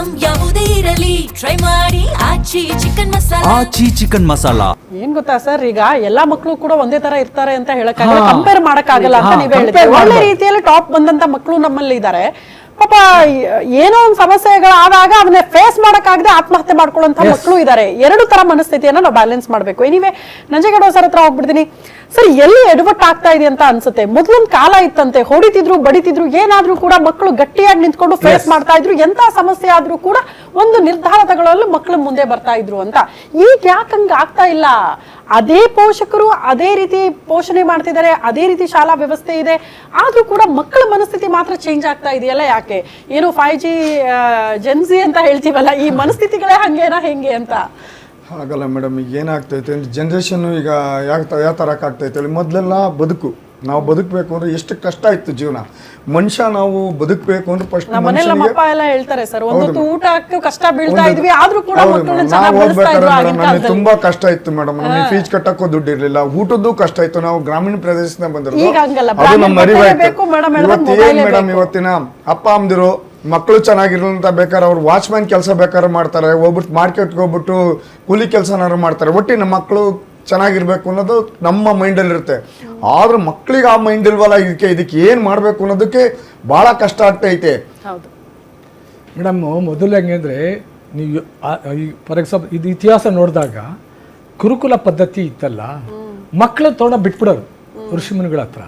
Item ಯಾವುದೇ ಇರಲಿ try ಮಾಡಿ ಆಚಿ ಚಿಕನ್ ಮಸಾಲಾ. ಆಚಿ ಚಿಕನ್ ಮಸಾಲಾ ಏನ್ ಗೊತ್ತಾ ಸರ್, ಈಗ ಎಲ್ಲಾ ಮಕ್ಕಳು ಕೂಡ ಒಂದೇ ತರ ಇರ್ತಾರೆ ಅಂತ ಹೇಳಕ್ಕಾಗಲ್ಲ, ಕಂಪೇರ್ ಮಾಡಕ್ಕಾಗಲ್ಲ ಅಂತ ನೀವ್ ಹೇಳಿದ್ರೆ. ಒಳ್ಳೆ ರೀತಿಯಲ್ಲಿ ಟಾಪ್ ಬಂದಂತ ಮಕ್ಕಳು ನಮ್ಮಲ್ಲಿ ಇದ್ದಾರೆ. ಪಾಪ ಏನೋ ಒಂದು ಸಮಸ್ಯೆಗಳಾದಾಗ ಅದನ್ನ ಫೇಸ್ ಮಾಡಕ್ಕಾಗದೆ ಆತ್ಮಹತ್ಯೆ ಮಾಡ್ಕೊಳ್ಳುವಂತ ಮಕ್ಕಳು ಇದ್ದಾರೆ. ಎರಡು ತರ ಮನಸ್ಥಿತಿಯನ್ನ ನಾವು ಬ್ಯಾಲೆನ್ಸ್ ಮಾಡ್ಬೇಕು. ಎನಿವೆ, ನಂಜೇಗೌಡ ಸರ್ ಹತ್ರ ಹೋಗ್ಬಿಡ್ತೀನಿ. ಸರ್, ಎಲ್ಲಿ ಎಡವಟ್ಟು ಆಗ್ತಾ ಇದೆ ಅಂತ ಅನ್ಸುತ್ತೆ. ಮೊದ್ಲೊಂದ್ ಕಾಲ ಇತ್ತಂತೆ, ಹೊಡಿತಿದ್ರು ಬಡಿತಿದ್ರು, ಏನಾದ್ರೂ ಕೂಡ ಮಕ್ಕಳು ಗಟ್ಟಿಯಾಗಿ ನಿಂತ್ಕೊಂಡು ಫೇಸ್ ಮಾಡ್ತಾ ಇದ್ರು. ಎಂತ ಸಮಸ್ಯೆ ಆದ್ರೂ ಕೂಡ ಒಂದು ನಿರ್ಧಾರ ತಗೊಳ್ಳಲು ಮಕ್ಕಳು ಮುಂದೆ ಬರ್ತಾ ಇದ್ರು ಅಂತ. ಈಗ ಯಾಕಂಗ ಆಗ್ತಾ ಇಲ್ಲ? ಅದೇ ಪೋಷಕರು ಅದೇ ರೀತಿ ಪೋಷಣೆ ಮಾಡ್ತಿದ್ದಾರೆ, ಅದೇ ರೀತಿ ಶಾಲಾ ವ್ಯವಸ್ಥೆ ಇದೆ, ಆದ್ರೂ ಕೂಡ ಮಕ್ಕಳ ಮನಸ್ಥಿತಿ ಮಾತ್ರ ಚೇಂಜ್ ಆಗ್ತಾ ಇದೆಯಲ್ಲ. ಯಾಕೆ? ಏನು 5G ಜೆನ್ಸಿ ಅಂತ ಹೇಳ್ತೀವಲ್ಲ, ಈ ಮನಸ್ಥಿತಿಗಳೇ ಹಂಗೇನಾ ಹೆಂಗೆ ಅಂತ? ಹಾಗಲ್ಲ ಮೇಡಮ್, ಈಗ ಏನಾಗ್ತೈತೆ ಜನ್ರೇಷನ್ ಈಗ ಯಾವ ಥರ ಆಗ್ತೈತೆ. ಮೊದಲೆಲ್ಲ ನಾವು ಬದುಕಬೇಕು ಅಂದ್ರೆ ಎಷ್ಟು ಕಷ್ಟ ಇತ್ತು ಜೀವನ. ಮನುಷ್ಯ ನಾವು ಬದುಕಬೇಕು ಅಂದ್ರೆ ಫಸ್ಟ್ ನಮ್ಮಪ್ಪ ಎಲ್ಲ ಹೇಳ್ತಾರೆ ಸರ್, ಒಂದು ಊಟಕ್ಕೆ ಕಷ್ಟ ಬೀಳ್ತಾ ಇದ್ವಿ, ಆದ್ರೂ ಕೂಡ ನಾವು ಓದ್ಬೇಕಾದ್ರೆ ತುಂಬಾ ಕಷ್ಟ ಇತ್ತು ಮೇಡಮ್. ನಮಗೆ ಫೀಸ್ ಕಟ್ಟಕ್ಕೂ ದುಡ್ಡು ಇರ್ಲಿಲ್ಲ, ಊಟದ್ದು ಕಷ್ಟ ಇತ್ತು. ನಾವು ಗ್ರಾಮೀಣ ಪ್ರದೇಶದಿಂದ ಬಂದಿರೋದು, ಅದು ನಮ್ಮ ಅರಿವಾಯ್ತು. ಇವತ್ತೇನ್ ಮೇಡಮ್, ಇವತ್ತಿನ ಅಪ್ಪ ಅಮ್ಮದಿರು ಮಕ್ಕಳು ಚೆನ್ನಾಗಿರಲ್ಲ ಅಂತ ಬೇಕಾದ್ರೆ ಅವ್ರು ವಾಚ್ಮ್ಯಾನ್ ಕೆಲಸ ಬೇಕಾದ್ರೆ ಮಾಡ್ತಾರೆ, ಹೋಗ್ಬಿಟ್ಟು ಮಾರ್ಕೆಟ್ಗೆ ಹೋಗ್ಬಿಟ್ಟು ಕೂಲಿ ಕೆಲಸನಾರು ಮಾಡ್ತಾರೆ. ಒಟ್ಟಿನ ಮಕ್ಕಳು ಚೆನ್ನಾಗಿರ್ಬೇಕು ಅನ್ನೋದು ನಮ್ಮ ಮೈಂಡಲ್ಲಿ ಇರುತ್ತೆ. ಆದ್ರೆ ಮಕ್ಕಳಿಗೆ ಆ ಮೈಂಡ್ ಇಲ್ವಲ್ಲ. ಇದಕ್ಕೆ ಏನ್ ಮಾಡ್ಬೇಕು ಅನ್ನೋದಕ್ಕೆ ಬಹಳ ಕಷ್ಟ ಆಗ್ತೈತೆ ಮೇಡಮ್. ಮೊದಲು ಹೆಂಗಂದ್ರೆ, ನೀವು ಫಾರ್ ಎಕ್ಸಾಂಪಲ್ ಇದು ಇತಿಹಾಸ ನೋಡಿದಾಗ ಗುರುಕುಲ ಪದ್ಧತಿ ಇತ್ತಲ್ಲ, ಮಕ್ಕಳು ತೊಗೊಂಡ ಬಿಟ್ಬಿಡೋರು ಋಷಿಮುನಿಗಳ ಹತ್ರ.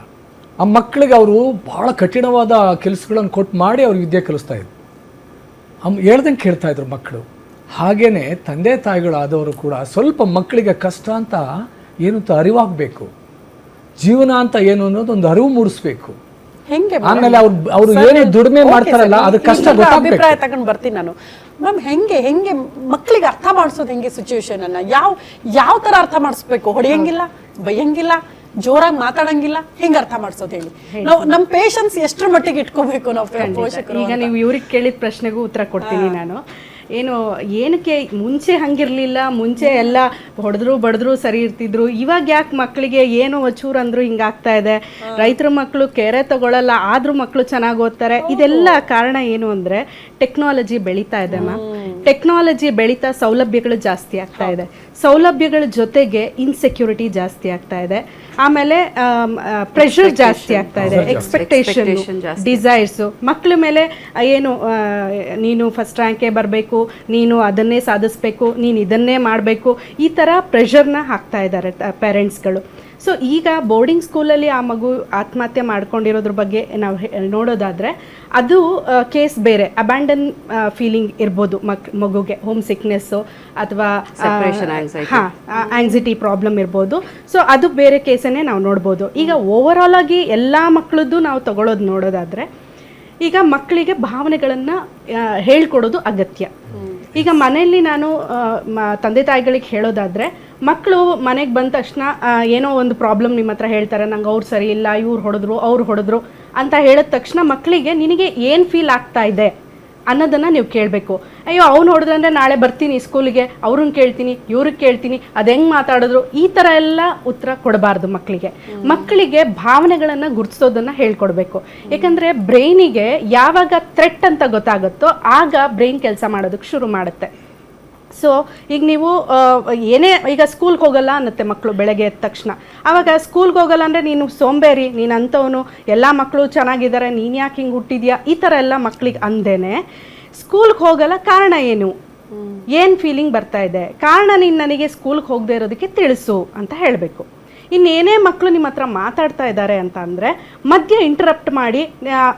ಆ ಮಕ್ಕಳಿಗೆ ಅವರು ಬಹಳ ಕಠಿಣವಾದ ಕೆಲಸಗಳನ್ನು ಕೊಟ್ಟು ಮಾಡಿ ಅವ್ರಿಗೆ ವಿದ್ಯೆ ಕಲಿಸ್ತಾ ಇದ್ರು. ಹೇಳ್ದಂಗೆ ಕೇಳ್ತಾ ಇದ್ರು ಮಕ್ಕಳು. ಹಾಗೇನೆ ತಂದೆ ತಾಯಿಗಳಾದವರು ಕೂಡ ಸ್ವಲ್ಪ ಮಕ್ಕಳಿಗೆ ಕಷ್ಟ ಅಂತ ಏನು ಅಂತ ಅರಿವಾಗಬೇಕು, ಜೀವನ ಅಂತ ಏನು ಅನ್ನೋದು ಒಂದು ಅರಿವು ಮೂಡಿಸ್ಬೇಕು. ಆಮೇಲೆ ಅವ್ರು ಏನು ದುಡಿಮೆ ಮಾಡ್ತಾರಲ್ಲ ಅದ್ರ ಕಷ್ಟ ಅಭಿಪ್ರಾಯ ತಗೊಂಡು ಬರ್ತೀನಿ ನಾನು. ಮ್ಯಾಮ್, ಹೆಂಗೆ ಮಕ್ಕಳಿಗೆ ಅರ್ಥ ಮಾಡಿಸೋದು ಹೆಂಗೆ ಸಿಚುವೇಶನ್ ಅನ್ನ? ಯಾವ ತರ ಅರ್ಥ ಮಾಡಿಸ್ಬೇಕು? ಹೊಡೆಯಂಗಿಲ್ಲ, ಬೈಯಂಗಿಲ್ಲ, ಜೋರಾಗಿ ಮಾತಾಡಂಗಿಲ್ಲ, ಹೆಂಗ್ ಅರ್ಥ ಮಾಡ್ಸೋದು ಹೇಳಿ? ನಾವು ನಮ್ ಪೇಷನ್ಸ್ ಎಷ್ಟರ ಮಟ್ಟಿಗೆ ಇಟ್ಕೋಬೇಕು ನಾವು ಪೋಷಕರು? ಈಗ ನೀವು ಇವ್ರಿಗೆ ಕೇಳಿದ ಪ್ರಶ್ನೆಗೂ ಉತ್ತರ ಕೊಡ್ತೀನಿ ನಾನು. ಏನಕ್ಕೆ ಮುಂಚೆ ಹಂಗಿರ್ಲಿಲ್ಲ, ಮುಂಚೆ ಎಲ್ಲ ಹೊಡೆದ್ರು ಬಡಿದ್ರು ಸರಿ ಇರ್ತಿದ್ರು, ಇವಾಗ ಯಾಕೆ ಮಕ್ಕಳಿಗೆ ಏನು ಚೂರು ಅಂದ್ರು ಹಿಂಗಾಗ್ತಾ ಇದೆ? ರೈತರ ಮಕ್ಕಳು ಕೆರೆ ತಗೊಳ್ಳಲ್ಲ, ಆದ್ರೂ ಮಕ್ಕಳು ಚೆನ್ನಾಗಿ ಓದ್ತಾರೆ. ಇದೆಲ್ಲ ಕಾರಣ ಏನು ಅಂದ್ರೆ ಟೆಕ್ನಾಲಜಿ ಬೆಳೀತಾ ಇದೆ ಮ್ಯಾಮ್. ಟೆಕ್ನಾಲಜಿ ಬೆಳೀತಾ ಸೌಲಭ್ಯಗಳು ಜಾಸ್ತಿ ಆಗ್ತಾ ಇದೆ. ಸೌಲಭ್ಯಗಳ ಜೊತೆಗೆ ಇನ್ಸೆಕ್ಯೂರಿಟಿ ಜಾಸ್ತಿ ಆಗ್ತಾ ಇದೆ. ಆಮೇಲೆ ಪ್ರೆಷರ್ ಜಾಸ್ತಿ ಆಗ್ತಾ ಇದೆ, ಎಕ್ಸ್ಪೆಕ್ಟೇಷನ್, ಡಿಸೈರ್ಸು ಮಕ್ಕಳ ಮೇಲೆ. ಏನು ನೀನು ಫಸ್ಟ್ ರ್ಯಾಂಕೇ ಬರಬೇಕು, ನೀನು ಅದನ್ನೇ ಸಾಧಿಸ್ಬೇಕು, ನೀನು ಇದನ್ನೇ ಮಾಡಬೇಕು, ಈ ಥರ ಪ್ರೆಷರ್ನ ಹಾಕ್ತಾ ಇದ್ದಾರೆ ಪೇರೆಂಟ್ಸ್ಗಳು. ಸೊ ಈಗ ಬೋರ್ಡಿಂಗ್ ಸ್ಕೂಲಲ್ಲಿ ಆ ಮಗು ಆತ್ಮಹತ್ಯೆ ಮಾಡ್ಕೊಂಡಿರೋದ್ರ ಬಗ್ಗೆ ನಾವು ನೋಡೋದಾದರೆ ಅದು ಕೇಸ್ ಬೇರೆ. ಅಬ್ಯಾಂಡನ್ ಫೀಲಿಂಗ್ ಇರ್ಬೋದು ಮಗುಗೆ, ಹೋಮ್ ಸಿಕ್ನೆಸ್ಸು ಅಥವಾ ಆಂಗ್ಸೈಟಿ ಪ್ರಾಬ್ಲಮ್ ಇರ್ಬೋದು. ಸೊ ಅದು ಬೇರೆ ಕೇಸನ್ನೇ ನಾವು ನೋಡ್ಬೋದು. ಈಗ ಓವರಾಲ್ ಆಗಿ ಎಲ್ಲ ಮಕ್ಕಳದ್ದು ನಾವು ತಗೊಳ್ಳೋದು ನೋಡೋದಾದರೆ, ಈಗ ಮಕ್ಕಳಿಗೆ ಭಾವನೆಗಳನ್ನು ಹೇಳ್ಕೊಡೋದು ಅಗತ್ಯ. ಈಗ ಮನೆಯಲ್ಲಿ ನಾನು ತಂದೆ ತಾಯಿಗಳಿಗೆ ಹೇಳೋದಾದರೆ, ಮಕ್ಕಳು ಮನೆಗೆ ಬಂದ ತಕ್ಷಣ ಏನೋ ಒಂದು ಪ್ರಾಬ್ಲಮ್ ನಿಮ್ಮ ಹತ್ರ ಹೇಳ್ತಾರೆ, ನಂಗೆ ಅವ್ರು ಸರಿ ಇಲ್ಲ, ಇವ್ರು ಹೊಡೆದ್ರು, ಅವ್ರು ಹೊಡೆದ್ರು ಅಂತ ಹೇಳಿದ ತಕ್ಷಣ ಮಕ್ಕಳಿಗೆ ನಿನಗೆ ಏನು ಫೀಲ್ ಆಗ್ತಾ ಇದೆ ಅನ್ನೋದನ್ನು ನೀವು ಕೇಳಬೇಕು. ಅಯ್ಯೋ ಅವ್ನು ಹೊಡೆದ್ರೆ ನಾಳೆ ಬರ್ತೀನಿ ಸ್ಕೂಲಿಗೆ, ಅವ್ರನ್ನ ಕೇಳ್ತೀನಿ, ಇವ್ರಿಗೆ ಕೇಳ್ತೀನಿ, ಅದು ಹೆಂಗೆ ಮಾತಾಡಿದ್ರು, ಈ ಥರ ಎಲ್ಲ ಉತ್ತರ ಕೊಡಬಾರ್ದು ಮಕ್ಕಳಿಗೆ. ಮಕ್ಕಳಿಗೆ ಭಾವನೆಗಳನ್ನು ಗುರುತಿಸೋದನ್ನು ಹೇಳ್ಕೊಡ್ಬೇಕು. ಯಾಕಂದರೆ ಬ್ರೈನಿಗೆ ಯಾವಾಗ ಥ್ರೆಟ್ ಅಂತ ಗೊತ್ತಾಗುತ್ತೋ ಆಗ ಬ್ರೈನ್ ಕೆಲಸ ಮಾಡೋದಕ್ಕೆ ಶುರು ಮಾಡುತ್ತೆ. ಸೊ ಈಗ ನೀವು ಏನೇ, ಈಗ ಸ್ಕೂಲ್ಗೆ ಹೋಗಲ್ಲ ಅನ್ನತ್ತೆ ಮಕ್ಕಳು ಬೆಳಗ್ಗೆ ಎದ್ದ ತಕ್ಷಣ. ಆವಾಗ ಸ್ಕೂಲ್ಗೆ ಹೋಗಲ್ಲ ಅಂದರೆ ನೀನು ಸೋಂಬೇರಿ, ನೀನು ಅಂಥವನು, ಎಲ್ಲ ಮಕ್ಕಳು ಚೆನ್ನಾಗಿದ್ದಾರೆ, ನೀನು ಯಾಕೆ ಹಿಂಗೆ ಹುಟ್ಟಿದ್ಯಾ, ಈ ಥರ ಎಲ್ಲ ಮಕ್ಕಳಿಗೆ ಅಂದೇನೆ ಸ್ಕೂಲ್ಗೆ ಹೋಗಲ್ಲ. ಕಾರಣ ಏನು ಫೀಲಿಂಗ್ ಬರ್ತಾ ಇದೆ, ಕಾರಣ ನೀನು ನನಗೆ ಸ್ಕೂಲ್ಗೆ ಹೋಗದೆ ಇರೋದಕ್ಕೆ ತಿಳಿಸು ಅಂತ ಹೇಳಬೇಕು. ಇನ್ನೇನೇ ಮಕ್ಕಳು ನಿಮ್ಮ ಹತ್ರ ಮಾತಾಡ್ತಾ ಇದ್ದಾರೆ ಅಂತ ಅಂದರೆ ಮಧ್ಯೆ ಇಂಟರಪ್ಟ್ ಮಾಡಿ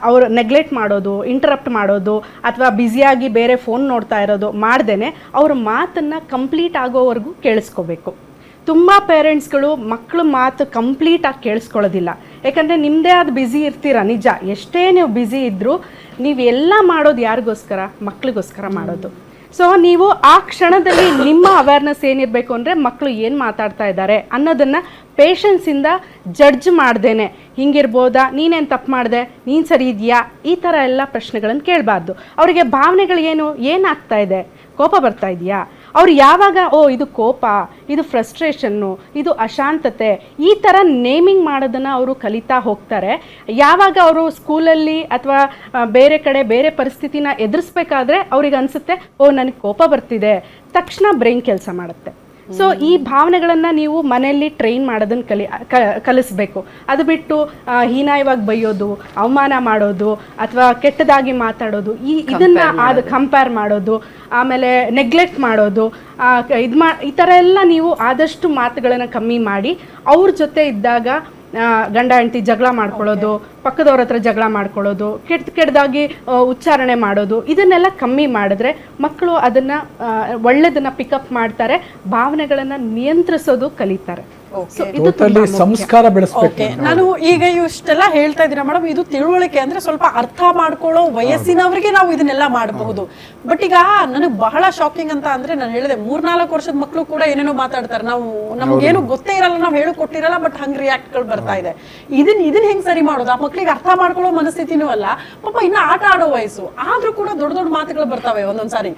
ಅವರು ನೆಗ್ಲೆಕ್ಟ್ ಮಾಡೋದು, ಇಂಟರಪ್ಟ್ ಮಾಡೋದು, ಅಥವಾ ಬ್ಯುಸಿಯಾಗಿ ಬೇರೆ ಫೋನ್ ನೋಡ್ತಾ ಇರೋದು ಮಾಡ್ದೇನೆ ಅವ್ರ ಮಾತನ್ನು ಕಂಪ್ಲೀಟ್ ಆಗೋವರೆಗೂ ಕೇಳಿಸ್ಕೋಬೇಕು. ತುಂಬ ಪೇರೆಂಟ್ಸ್ಗಳು ಮಕ್ಕಳು ಮಾತು ಕಂಪ್ಲೀಟಾಗಿ ಕೇಳಿಸ್ಕೊಳ್ಳೋದಿಲ್ಲ. ಯಾಕಂದರೆ ನಿಮ್ಮದೇ ಆದ ಬ್ಯುಸಿ ಇರ್ತೀರ, ನಿಜ. ಎಷ್ಟೇ ನೀವು ಬ್ಯುಸಿ ಇದ್ದರೂ ನೀವೆಲ್ಲ ಮಾಡೋದು ಯಾರಿಗೋಸ್ಕರ? ಮಕ್ಕಳಿಗೋಸ್ಕರ ಮಾಡೋದು. ಸೊ ನೀವು ಆ ಕ್ಷಣದಲ್ಲಿ ನಿಮ್ಮ ಅವೇರ್ನೆಸ್ ಏನಿರಬೇಕು ಅಂದರೆ ಮಕ್ಕಳು ಏನು ಮಾತಾಡ್ತಾ ಇದ್ದಾರೆ ಅನ್ನೋದನ್ನು ಪೇಷನ್ಸಿಂದ ಜಡ್ಜ್ ಮಾಡ್ದೇನೆ, ಹಿಂಗಿರ್ಬೋದಾ, ನೀನೇನು ತಪ್ಪು ಮಾಡಿದೆ, ನೀನು ಸರಿ ಇದೆಯಾ, ಈ ಥರ ಎಲ್ಲ ಪ್ರಶ್ನೆಗಳನ್ನು ಕೇಳಬಾರ್ದು. ಅವರಿಗೆ ಭಾವನೆಗಳು ಏನಾಗ್ತಾ ಇದೆ, ಕೋಪ ಬರ್ತಾ ಇದೆಯಾ, ಅವ್ರು ಯಾವಾಗ ಓ ಇದು ಕೋಪ, ಇದು ಫ್ರಸ್ಟ್ರೇಷನ್ನು, ಇದು ಅಶಾಂತತೆ, ಈ ಥರ ನೇಮಿಂಗ್ ಮಾಡೋದನ್ನು ಅವರು ಕಲಿತಾ ಹೋಗ್ತಾರೆ. ಯಾವಾಗ ಅವರು ಸ್ಕೂಲಲ್ಲಿ ಅಥವಾ ಬೇರೆ ಕಡೆ ಬೇರೆ ಪರಿಸ್ಥಿತಿನ ಎದುರಿಸ್ಬೇಕಾದ್ರೆ ಅವ್ರಿಗೆ ಅನಿಸುತ್ತೆ ಓ ನನಗೆ ಕೋಪ ಬರ್ತಿದೆ, ತಕ್ಷಣ ಬ್ರೈನ್ ಕೆಲಸ ಮಾಡುತ್ತೆ. ಸೊ ಈ ಭಾವನೆಗಳನ್ನು ನೀವು ಮನೆಯಲ್ಲಿ ಟ್ರೈನ್ ಮಾಡೋದನ್ನು ಕಲಿಸ್ಬೇಕು. ಅದು ಬಿಟ್ಟು ಹೀನಾಯವಾಗಿ ಬೈಯೋದು, ಅವಮಾನ ಮಾಡೋದು ಅಥವಾ ಕೆಟ್ಟದಾಗಿ ಮಾತಾಡೋದು, ಇದನ್ನ ಕಂಪೇರ್ ಮಾಡೋದು, ಆಮೇಲೆ ನೆಗ್ಲೆಕ್ಟ್ ಮಾಡೋದು, ಈ ಥರ ಎಲ್ಲ ನೀವು ಆದಷ್ಟು ಮಾತುಗಳನ್ನು ಕಮ್ಮಿ ಮಾಡಿ ಅವ್ರ ಜೊತೆ ಇದ್ದಾಗ ಗಂಡ ಹೆಂಡತಿ ಜಗಳ ಮಾಡ್ಕೊಳ್ಳೋದು, ಪಕ್ಕದವ್ರ ಹತ್ರ ಜಗಳ ಮಾಡ್ಕೊಳ್ಳೋದು, ಕೆಟ್ಟದಾಗಿ ಉಚ್ಚಾರಣೆ ಮಾಡೋದು, ಇದನ್ನೆಲ್ಲ ಕಮ್ಮಿ ಮಾಡಿದ್ರೆ ಮಕ್ಕಳು ಅದನ್ನ ಒಳ್ಳೆದನ್ನ ಪಿಕಪ್ ಮಾಡ್ತಾರೆ, ಭಾವನೆಗಳನ್ನ ನಿಯಂತ್ರಿಸೋದು ಕಲಿತಾರೆ. ಸಂಸ್ಕಾರ ಬೆಳೆಸಬೇಕು. ನಾನು ಈಗ ಇಷ್ಟೆಲ್ಲ ಹೇಳ್ತಾ ಇದ್ದೀರಾ ಮೇಡಮ್, ಇದು ತಿಳುವಳಿಕೆ ಅಂದ್ರೆ ಸ್ವಲ್ಪ ಅರ್ಥ ಮಾಡ್ಕೊಳ್ಳೋ ವಯಸ್ಸಿನವರಿಗೆ ನಾವು ಇದನ್ನೆಲ್ಲ ಮಾಡಬಹುದು. ಬಟ್ ಈಗ ನನಗೆ ಬಹಳ ಶಾಕಿಂಗ್ ಅಂತ ಅಂದ್ರೆ ನಾನು ಹೇಳಿದೆ 3-4 ವರ್ಷದ ಮಕ್ಕಳು ಕೂಡ ಏನೇನೋ ಮಾತಾಡ್ತಾರೆ, ನಮ್ಗೇನು ಗೊತ್ತೇ ಇರಲ್ಲ, ನಾವು ಹೇಳಿಕೊಟ್ಟಿರಲ್ಲ, ಬಟ್ ಹಂಗ್ ರಿಯಾಕ್ಟ್ ಗಳು ಬರ್ತಾ ಇದೆ. ಇದನ್ನ ಹೆಂಗ್ ಸರಿ ಮಾಡೋದು? ಆ ಮಕ್ಳಿಗೆ ಅರ್ಥ ಮಾಡ್ಕೊಳ್ಳೋ ಮನಸ್ಥಿತಿನೂ ಅಲ್ಲ, ಪಾಪ ಇನ್ನ ಆಟ ಆಡೋ ವಯಸ್ಸು, ಆದ್ರೂ ಕೂಡ ದೊಡ್ಡ ದೊಡ್ಡ ಮಾತುಗಳು ಬರ್ತಾವೆ ಒಂದೊಂದ್ಸಾರಿ.